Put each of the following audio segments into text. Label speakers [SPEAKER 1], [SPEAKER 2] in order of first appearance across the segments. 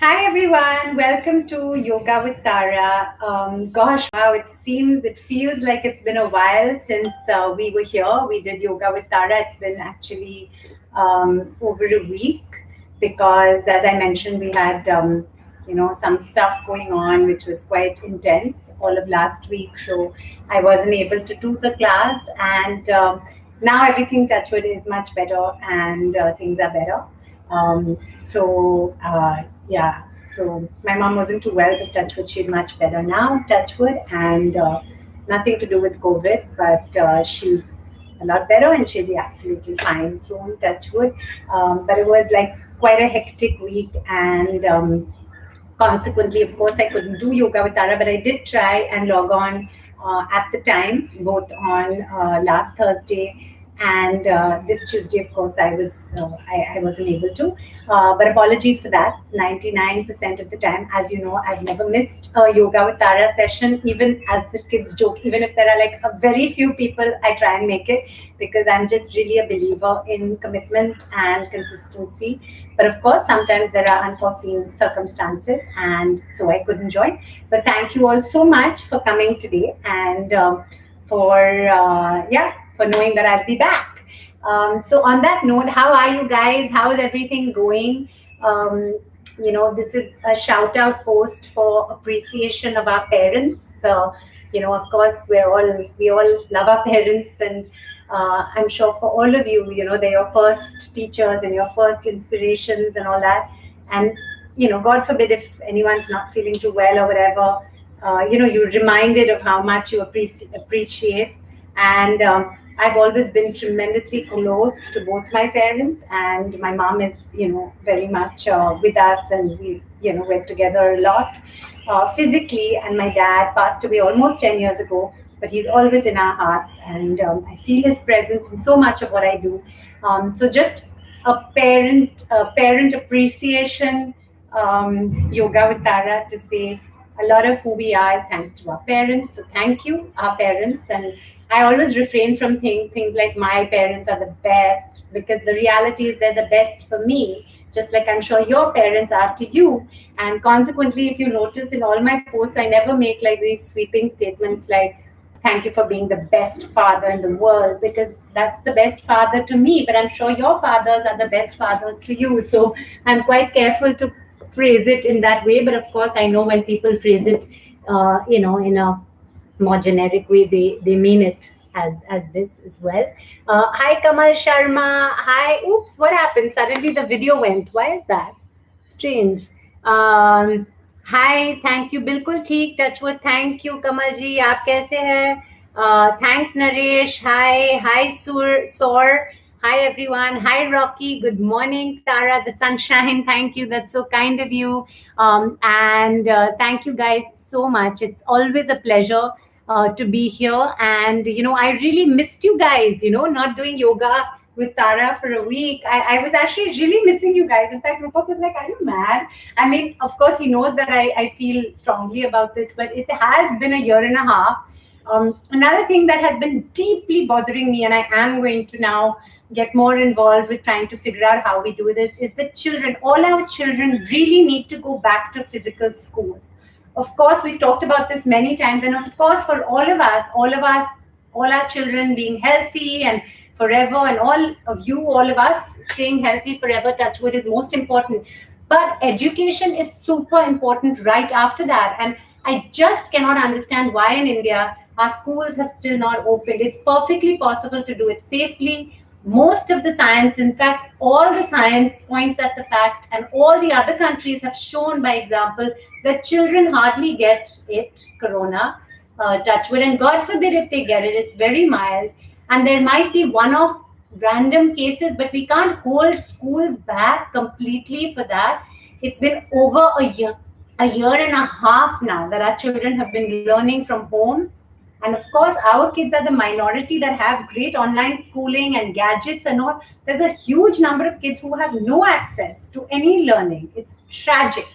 [SPEAKER 1] Hi everyone, welcome to Yoga with Tara. Gosh, wow, it feels like it's been a while since we were here. We did Yoga with Tara. It's been actually over a week because, as I mentioned, we had some stuff going on which was quite intense all of last week. So I wasn't able to do the class, and now everything touchwood is much better and things are better. Yeah, so my mom wasn't too well, but touchwood, she's much better now, touchwood, and nothing to do with COVID, but she's a lot better and she'll be absolutely fine soon, touchwood. But it was like quite a hectic week, and consequently, of course, I couldn't do yoga with Tara, but I did try and log on at the time, both on last Thursday and this Tuesday. Of course, I wasn't able to. But apologies for that. 99% of the time, as you know, I've never missed a yoga with Tara session, even as the kids joke. Even if there are like a very few people, I try and make it because I'm just really a believer in commitment and consistency. But of course, sometimes there are unforeseen circumstances, and so I couldn't join. But thank you all so much for coming today, and for knowing that I'll be back. So on that note, how are you guys? How is everything going? This is a shout out post for appreciation of our parents. Of course, we all love our parents, and I'm sure for all of you, they're your first teachers and your first inspirations and all that. And God forbid if anyone's not feeling too well or whatever, you're reminded of how much you appreciate. And I've always been tremendously close to both my parents, and my mom is, very much with us, and we're together a lot physically. And my dad passed away almost 10 years ago, but he's always in our hearts, and I feel his presence in so much of what I do. So just a parent appreciation yoga with Tara to say a lot of who we are is thanks to our parents. So thank you, our parents. And I always refrain from things like my parents are the best, because the reality is they're the best for me, just like I'm sure your parents are to you. And consequently, if you notice in all my posts, I never make like these sweeping statements like, thank you for being the best father in the world, because that's the best father to me. But I'm sure your fathers are the best fathers to you. So I'm quite careful to phrase it in that way. But of course, I know when people phrase it, in a more generic way, they mean it as this as well. Hi, Kamal Sharma. Hi. Oops, what happened? Suddenly the video went. Why is that? Strange. Hi thank you बिल्कुल ठीक touchwood thank you कमल जी आप कैसे हैं thanks Naresh हाय सौर hi everyone hi Rocky good morning Tara the sunshine thank you that's so kind of you and thank you guys so much it's always a pleasure to be here and I really missed you guys not doing yoga with Tara for a week. I was actually really missing you guys. In fact, Rupak was like, are you mad? I mean, of course, he knows that I feel strongly about this, but it has been a year and a half. Another thing that has been deeply bothering me, and I am going to now get more involved with trying to figure out how we do this, is the children. All our children really need to go back to physical school. Of course, we've talked about this many times, and of course, for all of us, all our children being healthy and forever, and all of us staying healthy forever, touchwood, is most important. But education is super important right after that. And I just cannot understand why in India our schools have still not opened. It's perfectly possible to do it safely. Most of the science, in fact, all the science points at the fact, and all the other countries have shown by example that children hardly get it, corona, touchwood, and God forbid if they get it, it's very mild. And there might be one-off random cases, but we can't hold schools back completely for that. It's been over a year and a half now that our children have been learning from home. And of course, our kids are the minority that have great online schooling and gadgets and all. There's a huge number of kids who have no access to any learning. It's tragic.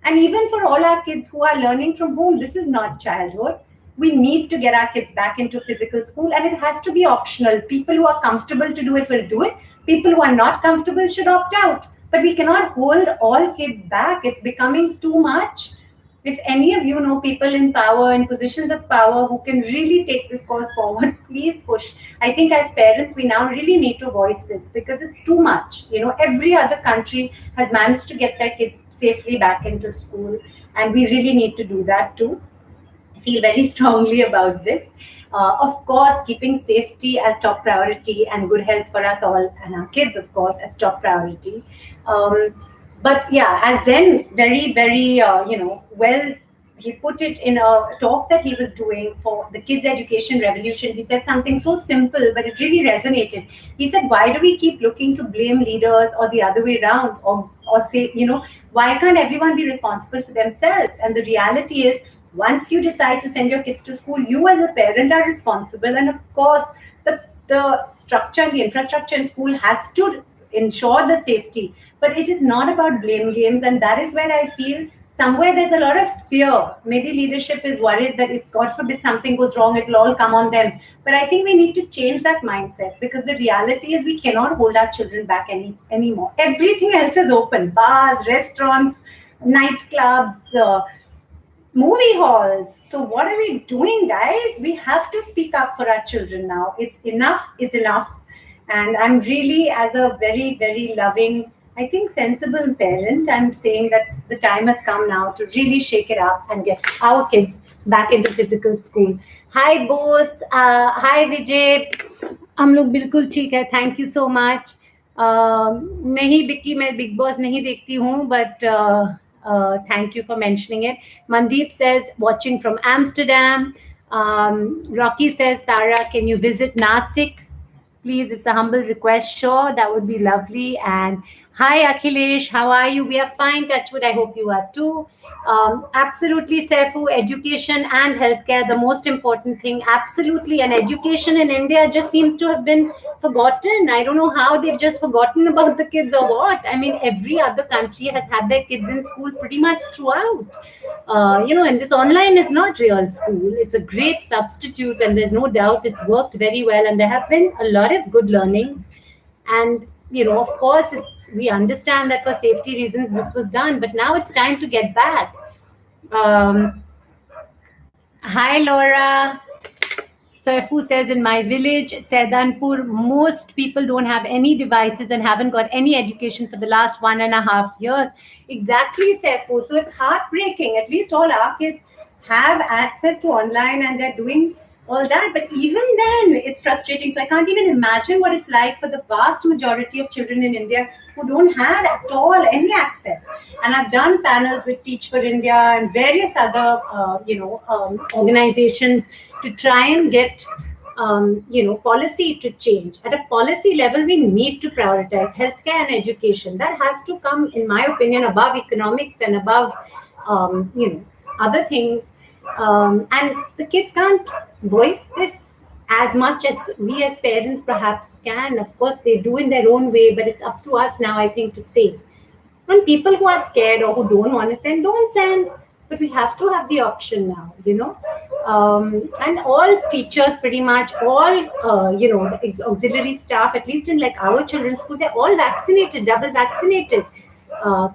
[SPEAKER 1] And even for all our kids who are learning from home, this is not childhood. We need to get our kids back into physical school, and it has to be optional. People who are comfortable to do it will do it. People who are not comfortable should opt out. but we cannot hold all kids back. It's becoming too much. If any of you know people in power, in positions of power, who can really take this cause forward, please push. I think as parents, we now really need to voice this, because it's too much. Every other country has managed to get their kids safely back into school, and we really need to do that too. I feel very strongly about this. Of course, keeping safety as top priority and good health for us all and our kids, of course, as top priority. Um, but yeah, as Zen very, very, well, he put it in a talk that he was doing for the Kids Education Revolution. He said something so simple, but it really resonated. He said, why do we keep looking to blame leaders, or the other way around, or say, why can't everyone be responsible for themselves? And the reality is, once you decide to send your kids to school, you as a parent are responsible. And of course, the structure and the infrastructure in school has to ensure the safety. But it is not about blame games. And that is where I feel somewhere there's a lot of fear. Maybe leadership is worried that if, God forbid, something goes wrong, it'll all come on them. But I think we need to change that mindset, because the reality is we cannot hold our children back anymore. Everything else is open: bars, restaurants, nightclubs, movie halls. So what are we doing, guys? We have to speak up for our children now. It's enough is enough. And I'm really, as a very, very loving, I think sensible parent, I'm saying that the time has come now to really shake it up and get our kids back into physical school. Hi Bose, hi Vijay. हम लोग बिल्कुल ठीक है, thank you so much. नहीं बिक्की, मैं big boss नहीं देखती हूँ, but thank you for mentioning it. Mandeep says, watching from Amsterdam. Rocky says, Tara, can you visit Nasik? Please, it's a humble request. Sure, that would be lovely. And hi, Akhilesh, how are you? We are fine, Touchwood. I hope you are too. Absolutely, Saifu, education and healthcare, the most important thing. Absolutely. And education in India just seems to have been forgotten. I don't know how they've just forgotten about the kids or what. I mean, every other country has had their kids in school pretty much throughout. And this online is not real school. It's a great substitute, and there's no doubt it's worked very well. And there have been a lot of good learnings. And of course, we understand that for safety reasons this was done, but now it's time to get back. Hi, Laura. Saifu says, in my village, Saidanpur, most people don't have any devices and haven't got any education for the last 1.5 years. Exactly, Saifu. So it's heartbreaking. At least all our kids have access to online and they're doing all that. But even then, it's frustrating. So I can't even imagine what it's like for the vast majority of children in India who don't have at all any access. And I've done panels with Teach for India and various other, organizations to try and get, policy to change. At a policy level, we need to prioritize healthcare and education. That has to come, in my opinion, above economics and above, other things. And the kids can't voice this as much as we as parents perhaps can. Of course, they do in their own way, but it's up to us now, I think, to say. And people who are scared or who don't want to send, don't send. But we have to have the option now, and all teachers, pretty much all, the auxiliary staff, at least in like our children's school, they're all vaccinated, double vaccinated.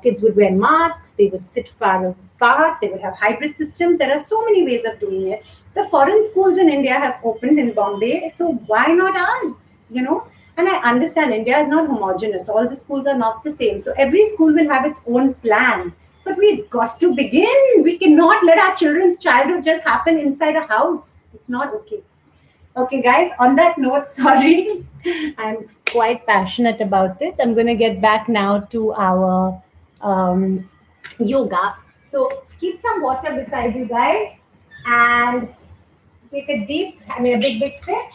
[SPEAKER 1] Kids would wear masks, they would sit far apart, they would have hybrid systems. There are so many ways of doing it. The foreign schools in India have opened in Bombay, so why not us, And I understand India is not homogeneous. All the schools are not the same. So every school will have its own plan. But we've got to begin. We cannot let our children's childhood just happen inside a house. It's not okay. Okay, guys, on that note, sorry. I'm quite passionate about this. I'm going to get back now to our yoga. So keep some water beside you guys and take a big sip.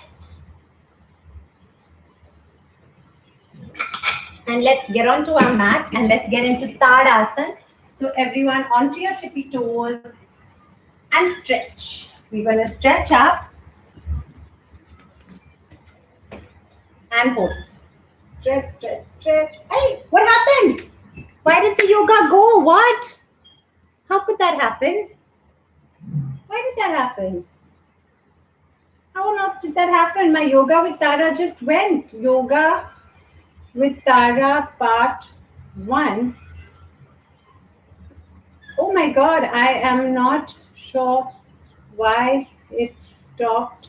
[SPEAKER 1] And let's get onto our mat and let's get into Tadasana. So everyone, onto your tippy toes and stretch. We're going to stretch up and hold. Stretch, stretch, stretch. Hey, what happened? Why did the yoga go? What? How could that happen? Why did that happen? How on earth did that happen? My yoga with Tara just went. Yoga with Tara part one. Oh my God, I am not sure why it stopped.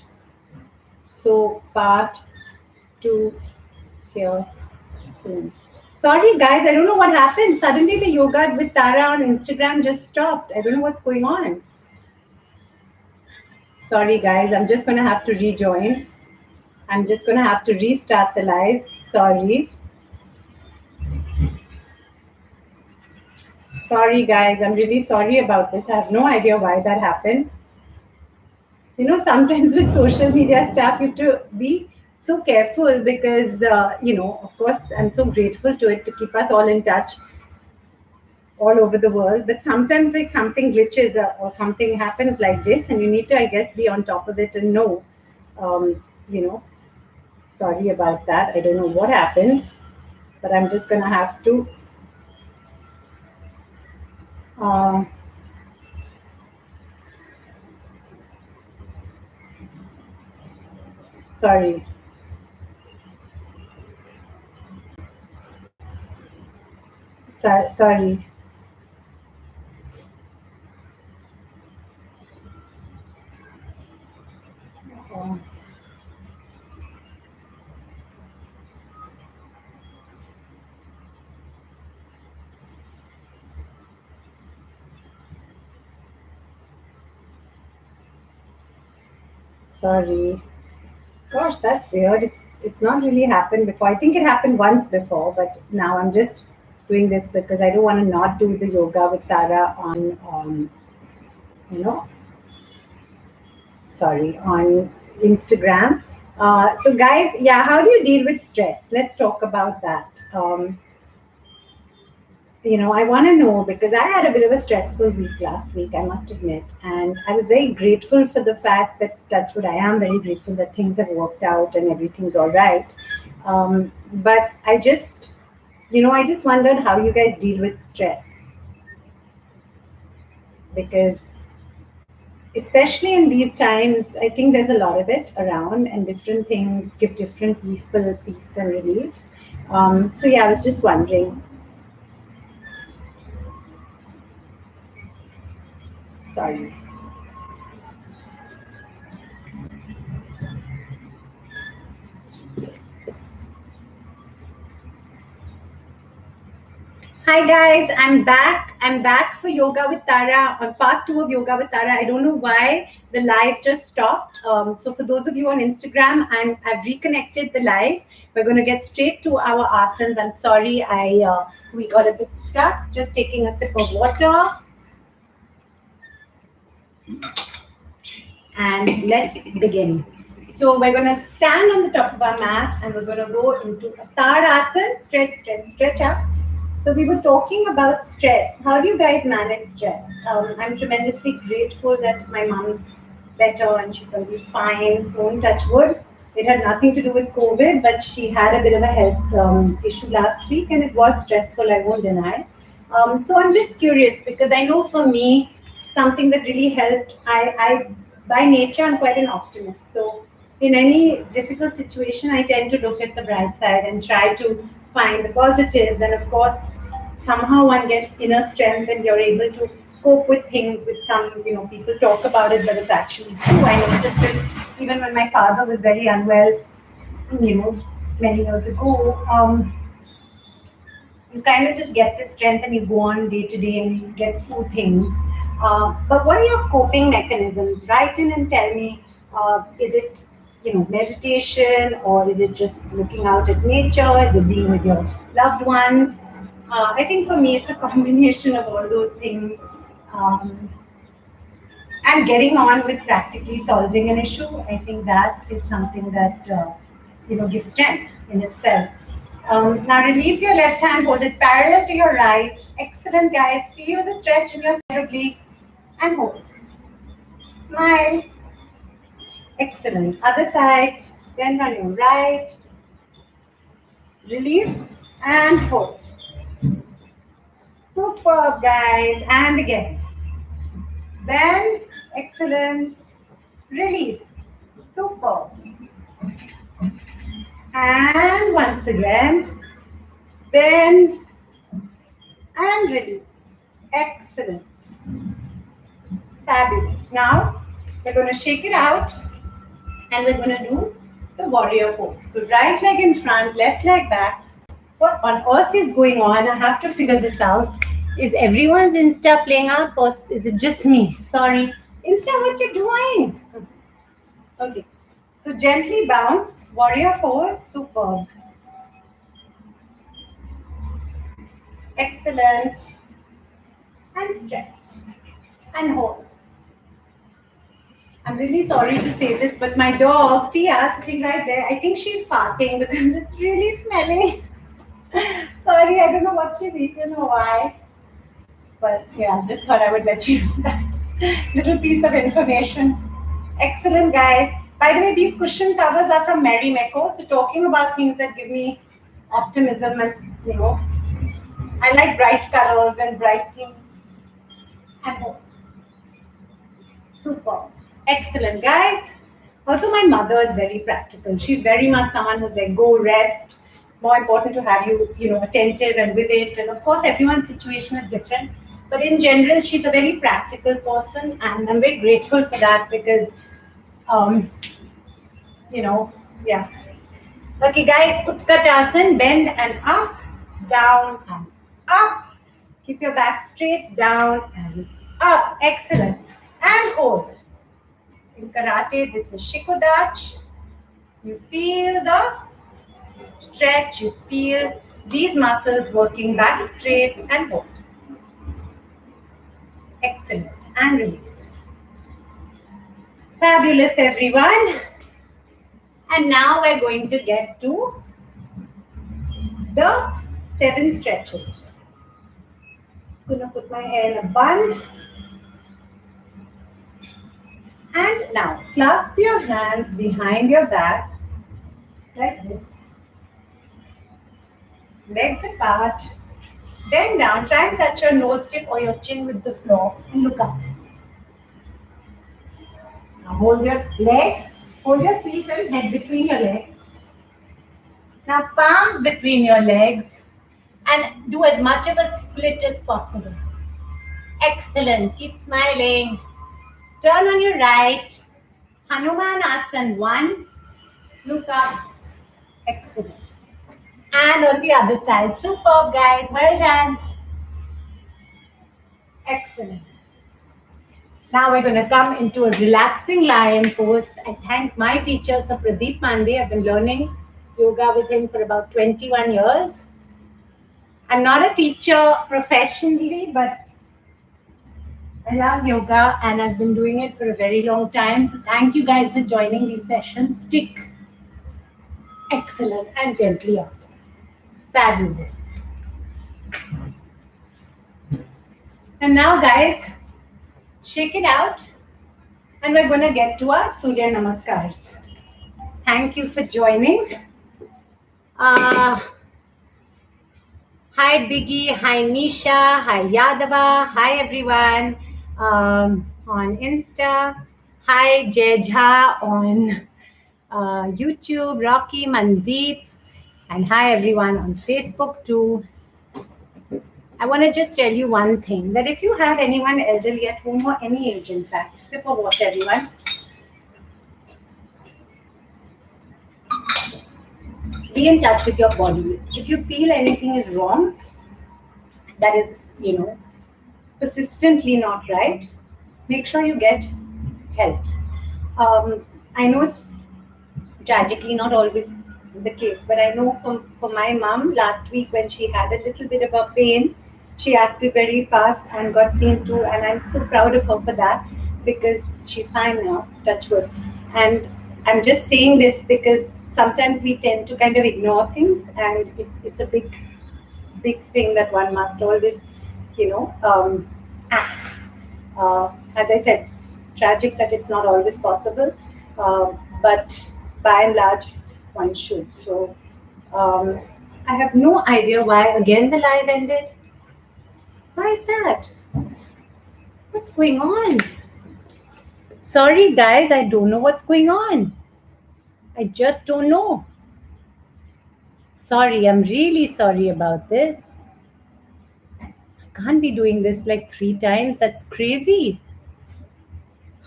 [SPEAKER 1] So part two here soon. Sorry guys, I don't know what happened. Suddenly the yoga with Tara on Instagram just stopped. I don't know what's going on. Sorry guys, I'm just gonna have to rejoin. I'm just gonna have to restart the live. Sorry. Sorry guys, I'm really sorry about this. I have no idea why that happened. You know, sometimes with social media stuff, you have to be so careful because, of course, I'm so grateful to it to keep us all in touch all over the world. But sometimes, like something glitches or something happens like this, and you need to, I guess, be on top of it and know. Um, you know, sorry about that. I don't know what happened, but I'm just gonna have to. Uh, sorry. Sorry. Uh, sorry. Gosh, that's weird. It's not really happened before. I think it happened once before, but now I'm just doing this because I don't want to not do the yoga with Tara on you know on Instagram. So guys, yeah, how do you deal with stress? Let's talk about that. I want to know because I had a bit of a stressful week last week, I must admit. And I was very grateful for the fact that, touchwood, I am very grateful that things have worked out and everything's all right. But I just wondered how you guys deal with stress because, especially in these times, I think there's a lot of it around and different things give different people peace and relief. So, yeah, I was just wondering. Sorry. Hi guys, I'm back. I'm back for Yoga with Tara on part two of Yoga with Tara. I don't know why the live just stopped. So for those of you on Instagram, I've reconnected the live. We're going to get straight to our asanas. I'm sorry, we got a bit stuck. Just taking a sip of water, and let's begin. So we're going to stand on the top of our mat, and we're going to go into a Tadasana. Stretch, stretch, stretch up. So we were talking about stress. How do you guys manage stress? I'm tremendously grateful that my mom's better and she's going to be fine. So in touch wood, it had nothing to do with COVID, but she had a bit of a health issue last week, and it was stressful. I won't deny. So I'm just curious because I know for me something that really helped. I by nature I'm quite an optimist. So in any difficult situation, I tend to look at the bright side and try to find the positives. And of course, somehow one gets inner strength and you're able to cope with things with some, people talk about it, but it's actually true. I noticed this even when my father was very unwell, many years ago. You kind of just get the strength and you go on day to day and you get through things. But what are your coping mechanisms? Write in and tell me, is it, meditation, or is it just looking out at nature? Is it being with your loved ones? I think for me, it's a combination of all those things. Um, and getting on with practically solving an issue, I think that is something that gives strength in itself. Now release your left hand, hold it parallel to your right. Excellent, guys. Feel the stretch in your side obliques and hold. Smile. Excellent. Other side. Then on your right. Release and hold. Superb, guys. And again. Bend. Excellent. Release. Superb. And once again. Bend. and release. Excellent. Fabulous. Now, we're going to shake it out and we're going to do the warrior pose. So, right leg in front, left leg back. What on earth is going on? I have to figure this out. Is everyone's Insta playing up or is it just me? Sorry. Insta, what you doing? Okay. So, gently bounce. Warrior pose. Superb. Excellent. And stretch. And hold. I'm really sorry to say this, but my dog, Tia, sitting right there, I think she's farting because it's really smelly. Sorry, I don't know what she's eaten or why. But yeah, just thought I would let you know that little piece of information. Excellent, guys. By the way, these cushion covers are from Mary Mecco. So talking about things that give me optimism and, I like bright colors and bright things. And hope. Super. Excellent, guys. Also, my mother is very practical. She's very much someone who's like, go rest. It's more important to have you, attentive and with it. And of course, everyone's situation is different. But in general, she's a very practical person. And I'm very grateful for that because, yeah. Okay, guys, Utkatasana, bend and up, down and up. Keep your back straight, down and up. Excellent. And hold. In karate, this is Shikudach. You feel the stretch, you feel these muscles working back straight and hold. Excellent. And release. Fabulous, everyone. And now we're going to get to the 7 stretches. Just going to put my hair in a bun. And now, clasp your hands behind your back, like this. Legs apart. Bend down. Try and touch your nose tip or your chin with the floor. And look up. Now hold your legs. Hold your feet and head between your legs. Now palms between your legs. And do as much of a split as possible. Excellent. Keep smiling. Turn on your right. Hanuman Asana 1. Look up. Excellent. And on the other side. Superb, guys. Well done. Excellent. Now we're going to come into a relaxing lion pose. I thank my teacher, Sir Pradeep Pandey. I've been learning yoga with him for about 21 years. I'm not a teacher professionally, but I love yoga and I've been doing it for a very long time. So thank you guys for joining these sessions. Stick. Excellent. And gently up. Fabulous. And now, guys, shake it out. And we're going to get to our Surya Namaskars. Thank you for joining. Hi Biggie, hi Nisha, hi Yadava, hi everyone on Insta, hi Jejha on YouTube, Rocky, Mandeep, and hi everyone on Facebook too. I want to just tell you one thing, that if you have anyone elderly at home or any age in fact, sip of water everyone. Be in touch with your body. If you feel anything is wrong, that is, persistently not right, make sure you get help. I know it's tragically not always the case, but I know for my mom, last week when she had a little bit of a pain, she acted very fast and got seen to, and I'm so proud of her for that because she's fine now, touch wood. And I'm just saying this because sometimes we tend to kind of ignore things, and it's a big thing that one must always, act. As I said, it's tragic that it's not always possible, but by and large, one should. So I have no idea why again the live ended. Why is that? What's going on? Sorry guys, I don't know what's going on. I just don't know. Sorry, I'm really sorry about this. can't be doing this like 3 times. That's crazy.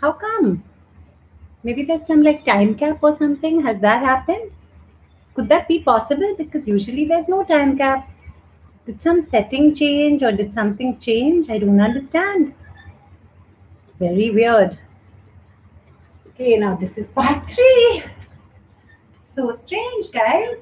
[SPEAKER 1] How come? Maybe there's some like time cap or something. Has that happened? Could that be possible? Because usually there's no time cap. Did some setting change or did something change? I don't understand. Very weird. Okay, now this is part 3. So strange, guys.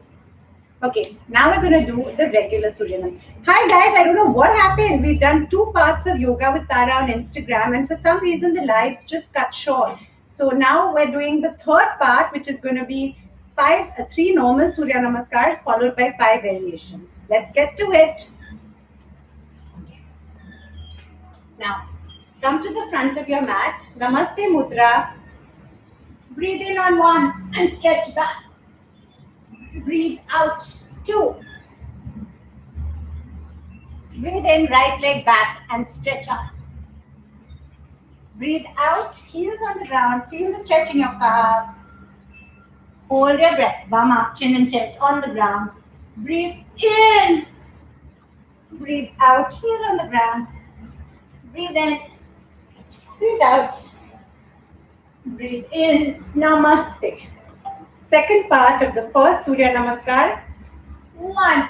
[SPEAKER 1] Okay, now we're going to do the regular Surya Namaskar. Hi guys, I don't know what happened. We've done 2 parts of yoga with Tara on Instagram, and for some reason the lives just cut short. So now we're doing the 3rd part, which is going to be 3 normal Surya Namaskars followed by 5 variations. Let's get to it. Okay. Now, come to the front of your mat. Namaste Mudra. Breathe in on 1 and stretch back. Breathe out 2. Breathe in, right leg back and stretch up. Breathe out, heels on the ground. Feel the stretch in your calves. Hold your breath. Bum up, chin and chest on the ground. Breathe in. Breathe out, heels on the ground. Breathe in. Breathe out. Breathe in. Namaste. Second part of the first Surya Namaskar. 1,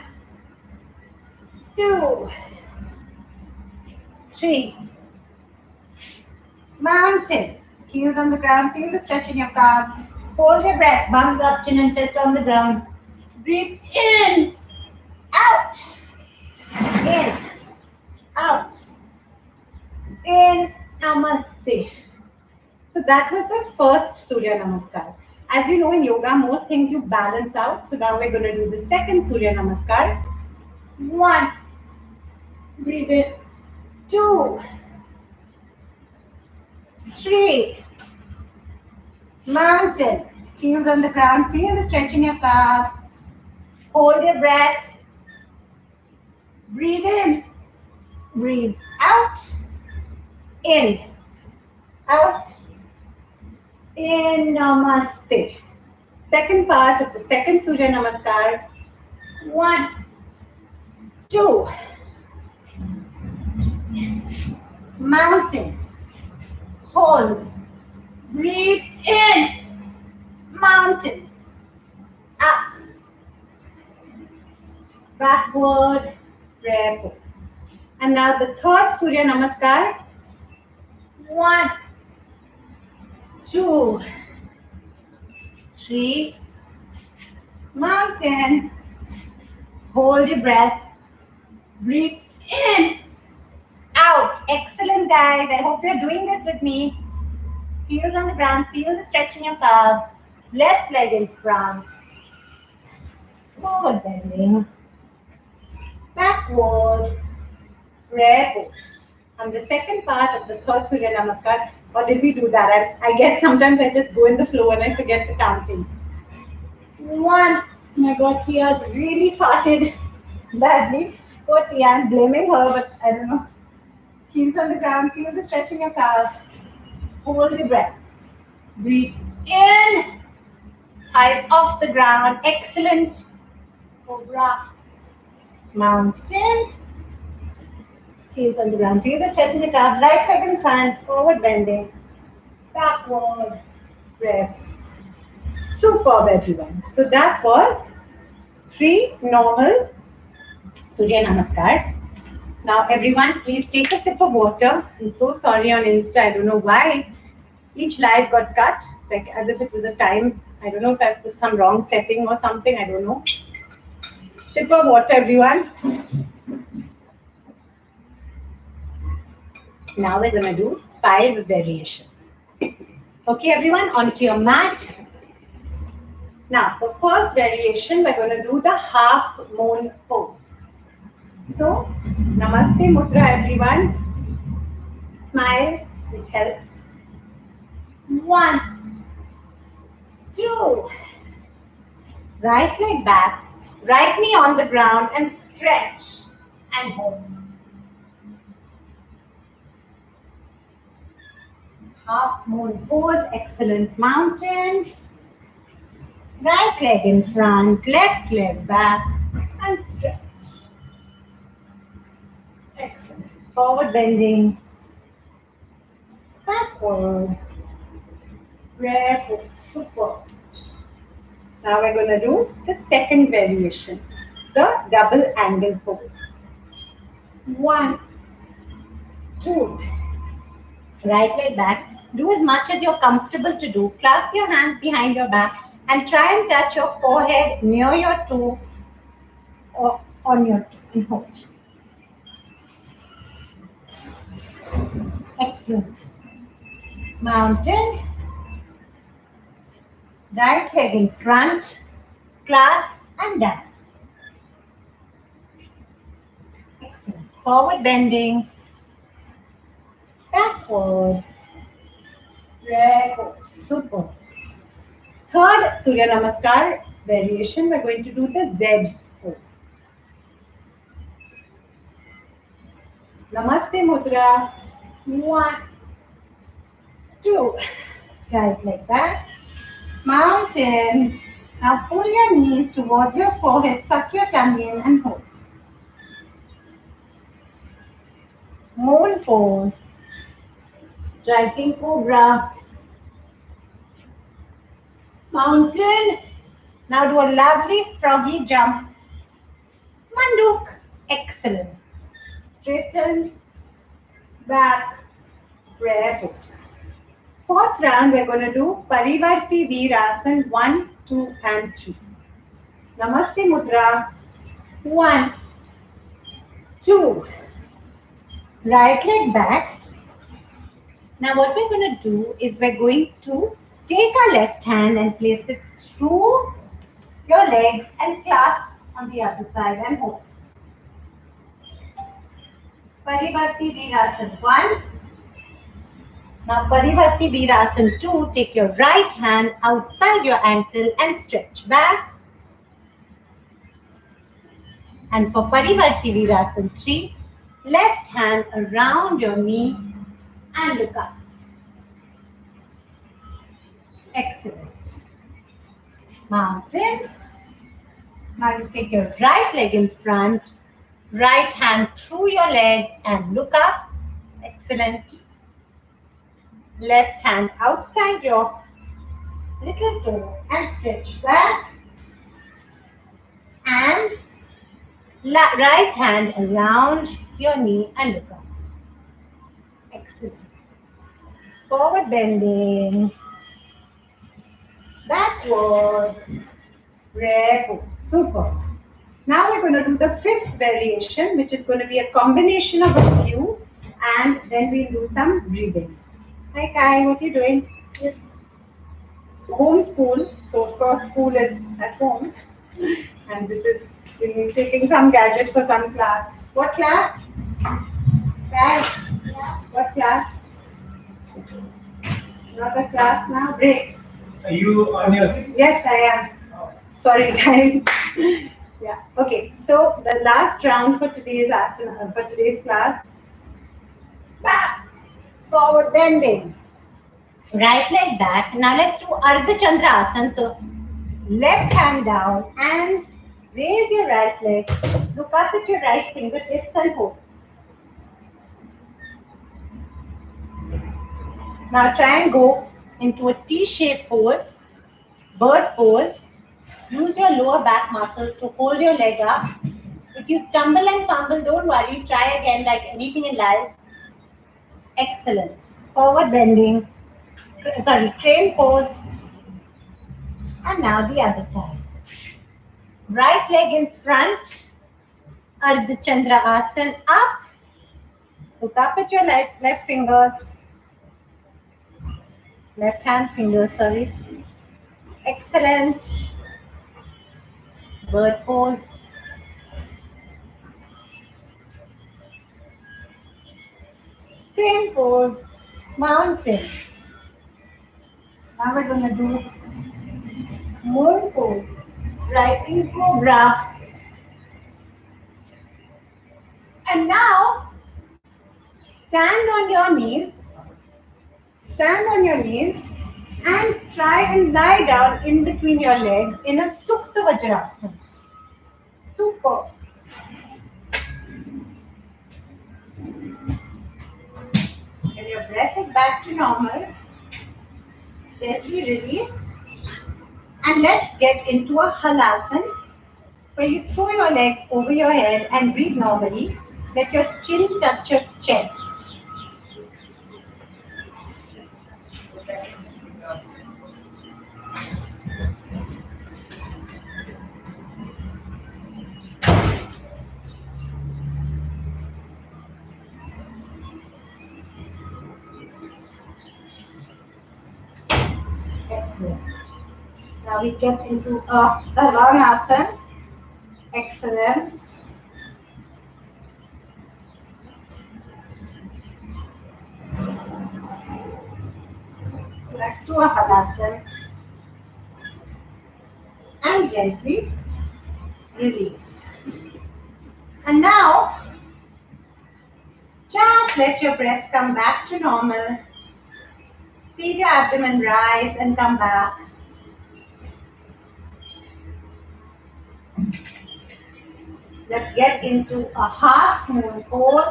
[SPEAKER 1] 2, 3. Mountain. Heels on the ground. Feel the stretch in your calves. Hold your breath. Bums up, chin and chest on the ground. Breathe in. Out. In. Out. In. Namaste. So that was the first Surya Namaskar. As you know, in yoga, most things you balance out. So now we're going to do the second Surya Namaskar. 1. Breathe in. 2. 3. Mountain. Heels on the ground. Feel the stretch in your calves. Hold your breath. Breathe in. Breathe out. In. Out. In. Namaste. Second part of the second Surya Namaskar. 1, 2. Mountain. Hold. Breathe in. Mountain. Up. Backward. Prayer pose. And now the third Surya Namaskar. 1, 2, 3. Mountain. Hold your breath. Breathe in. Out. Excellent, guys. I hope you're doing this with me. Heels on the ground. Feel the stretch in your calves. Left leg in front. Forward bending. Backward. Prayer pose. And the second part of the third Surya Namaskar. Or did we do that? I get sometimes I just go in the flow and I forget the counting. 1. My God, Tia's really farted badly. Poor Tia, I'm blaming her, but I don't know. Heels on the ground. Feel the stretch in your calves. Hold your breath. Breathe in. Eyes off the ground. Excellent. Cobra. Mountain. Heels on the ground. Feel the stretch in the calves. Right leg in front. Forward bending. Backward. Prayer pose. Superb, everyone. So that was 3 normal Surya Namaskars. Now, everyone, please take a sip of water. I'm so sorry on Insta. I don't know why each live got cut, like as if it was a time. I don't know if I put some wrong setting or something. I don't know. Sip of water, everyone. Now we're going to do 5 variations. Okay, everyone, onto your mat. Now, the first variation, we're going to do the half moon pose. So, Namaste Mudra, everyone. Smile, it helps. 1, 2. Right leg back, right knee on the ground and stretch and hold. Half moon pose, excellent. Mountain. Right leg in front, left leg back and stretch. Excellent. Excellent. Forward bending. Backward. Prayer pose. Super. Now we're going to do the second variation, the double angle pose. 1, 2. Right leg back. Do as much as you're comfortable to do. Clasp your hands behind your back and try and touch your forehead near your toe or on your toe and hold. Excellent. Mountain. Right leg in front. Clasp and down. Excellent. Forward bending. Backward. Super. Third Surya Namaskar variation, we're going to do the Z pose. Namaste Mudra. 1, 2. Right like that. Mountain. Now pull your knees towards your forehead, suck your tummy in and hold. Moon pose. Striking cobra. Mountain. Now do a lovely froggy jump. Manduk. Excellent. Straighten. Back. Prayer pose. Fourth round, we're going to do Parivarti Veerasana 1, 2, and 3. Namaste Mudra. 1, 2. Right leg back. Now what we're going to do is we're going to take our left hand and place it through your legs and clasp on the other side and hold. Parivarti Veerasana 1. Now Parivarti Veerasana 2. Take your right hand outside your ankle and stretch back. And for Parivarti Veerasana 3, left hand around your knee and look up. Excellent. Mountain. Now you take your right leg in front, right hand through your legs and look up. Excellent. Left hand outside your little toe and stretch back. And right hand around your knee and look up. Excellent. Forward bending. Backward. Prayer pose. Super. Now we're going to do the fifth variation, which is going to be a combination of a few, and then we'll do some breathing. Hi Kai, what are you doing? Yes. Homeschool, so of course school is at home, and this is taking some gadget for some class. What class? Kai? Yeah. What class? Not a class now. Break.
[SPEAKER 2] Are you on your?
[SPEAKER 1] Yes, I am. Sorry, guys. Yeah. Okay. So the last round for today's asana, for today's class. Back. Forward bending. Right leg back. Now let's do Ardha Chandra Asana. So left hand down and raise your right leg. Look up at your right fingertips and hold. Now try and go into a T-shaped pose, bird pose. Use your lower back muscles to hold your leg up. If you stumble and fumble, don't worry. Try again like anything in life. Excellent. Forward bending. Crane pose. And now the other side. Right leg in front. Ardha Chandra Asana up. Look up at your left fingers. Left hand fingers, sorry. Excellent. Bird pose. Crane pose. Mountain. Now we're going to do moon pose. Striking cobra. And now stand on your knees. Stand on your knees and try and lie down in between your legs in a Sukta Vajrasana. Super. breath is back to normal, gently release. And let's get into a halasana, where you throw your legs over your head and breathe normally. Let your chin touch your chest. Excellent. Now we get into a Savanasana. Excellent. Back to a halasana. And gently release. And now, just let your breath come back to normal. Feel your abdomen rise and come back. Let's get into a half moon pose.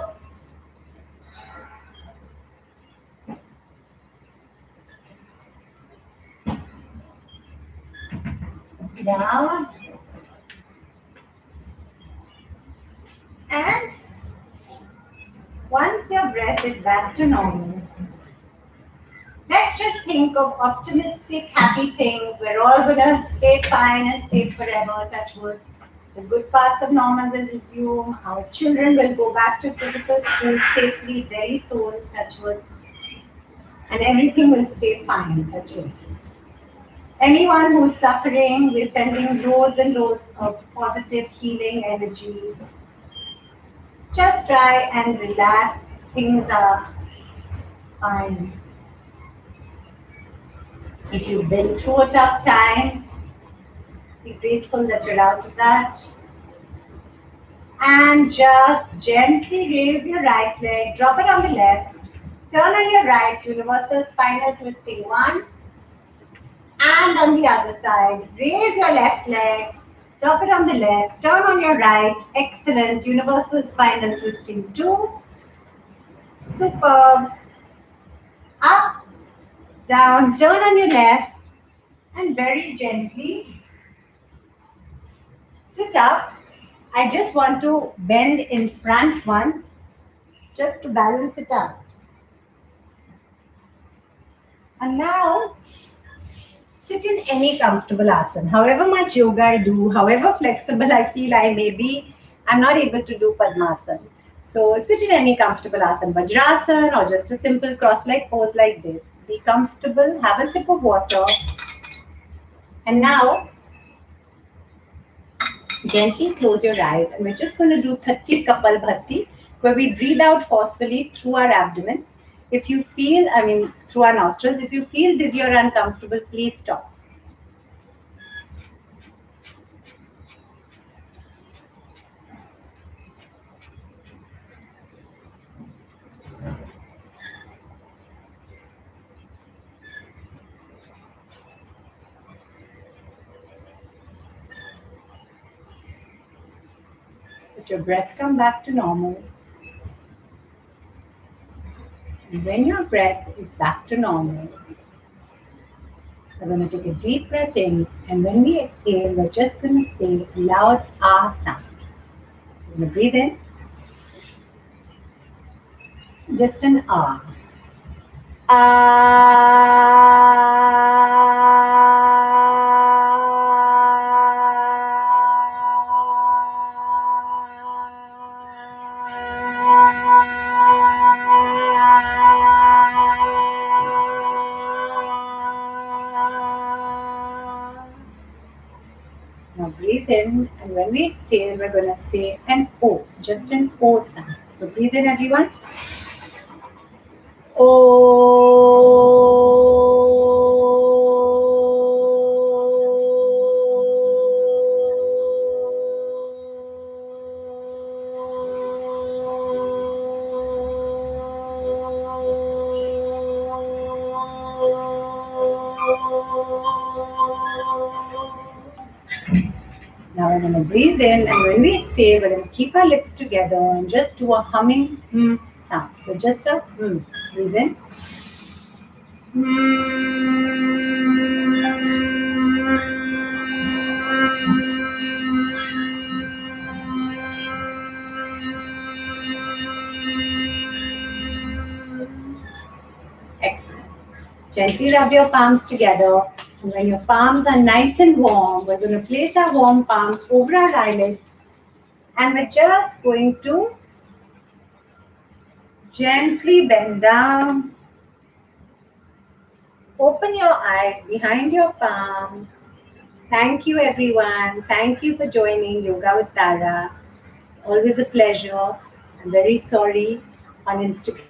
[SPEAKER 1] Down. And once your breath is back to normal, let's just think of optimistic, happy things. We're all going to stay fine and safe forever, touch wood. The good parts of normal will resume. Our children will go back to physical school safely very soon, touch wood. And everything will stay fine, touch wood. Anyone who's suffering, we're sending loads and loads of positive healing energy. Just try and relax. Things are fine. If you've been through a tough time, be grateful that you're out of that. And just gently raise your right leg, drop it on the left, turn on your right, universal spinal twisting 1. And on the other side, raise your left leg, drop it on the left, turn on your right, excellent, universal spinal twisting 2. Superb. Up, down, turn on your left, and very gently sit up. I just want to bend in front once, just to balance it out. And now, sit in any comfortable asana. However much yoga I do, however flexible I feel I may be, I'm not able to do Padmasana. So sit in any comfortable asana, Vajrasana or just a simple cross-leg pose like this. Be comfortable, have a sip of water. And now, gently close your eyes and we're just going to do 30 Kapal Bhati, where we breathe out forcefully through our abdomen. If you feel, through our nostrils, if you feel dizzy or uncomfortable, please stop. Let your breath come back to normal. And when your breath is back to normal, we're going to take a deep breath in, and when we exhale, we're just going to say a loud ah sound. We're going to breathe in, just an ah. Now breathe in, and when we exhale, we're going to say an O, just an O sound. So breathe in, everyone. Now we're going to breathe in, and when we exhale, we're going to keep our lips together and just do a humming sound. So just a breathe in. Excellent. Gently rub your palms together. And when your palms are nice and warm, we're going to place our warm palms over our eyelids. And we're just going to gently bend down. Open your eyes behind your palms. Thank you, everyone. Thank you for joining Yoga with Tara. It's always a pleasure. I'm very sorry. On Instagram,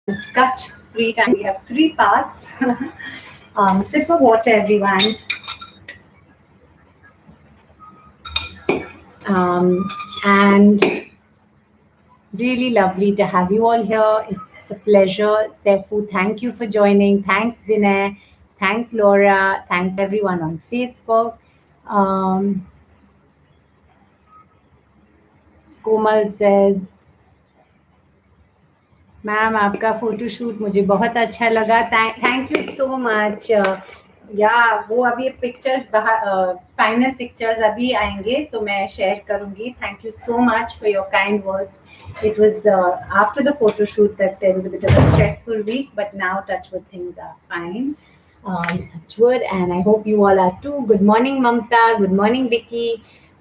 [SPEAKER 1] we can't cut free time. We have 3 parts. Sip of water, everyone. And really lovely to have you all here. It's a pleasure. Seifu, thank you for joining. Thanks, Vinay. Thanks, Laura. Thanks, everyone on Facebook. Komal says, ma'am आपका photoshoot मुझे बहुत अच्छा लगा. Thank you so much. या वो अभी pictures final pictures अभी आएंगे तो मैं शेयर करूंगी. Thank you so much for your kind words. It was after the photo shoot that there was a bit of a stressful week, but now touchwood things are fine. Touchwood, and I hope you all are too. Good morning, Mamta. Good morning, Vicky.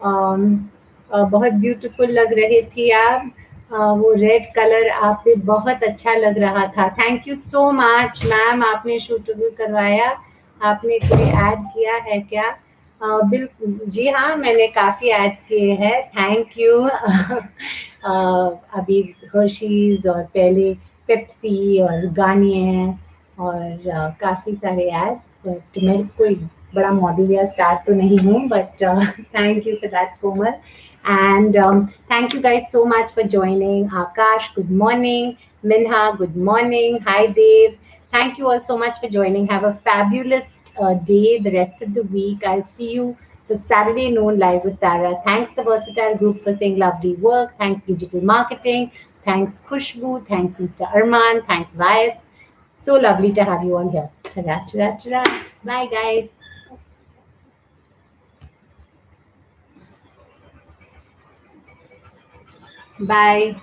[SPEAKER 1] बहुत beautiful लग रही थी आप. वो red colour आप पे बहुत अच्छा लग रहा था. Thank you so much ma'am. आपने शूट करवाया. आपने कोई ऐड किया है क्या? बिल्कुल जी हाँ, मैंने काफ़ी एड्स किए हैं. Thank you. अभी हर्शीज और पहले पेप्सी और गार्नियर और काफ़ी सारे एड्स. बट मैं कोई बड़ा मॉडल या स्टार तो नहीं हूँ. But thank you for that, Komal. And thank you guys so much for joining. Akash, good morning. Minha, good morning. Hi, Dave. Thank you all so much for joining. Have a fabulous day the rest of the week. I'll see you for Saturday noon live with Tara. Thanks the Versatile Group for saying lovely work. Thanks Digital Marketing. Thanks Khushbu. Thanks Mr. Arman. Thanks Vice. So lovely to have you all here. Ta-ra, ta-ra, ta-ra. Bye, guys. Bye.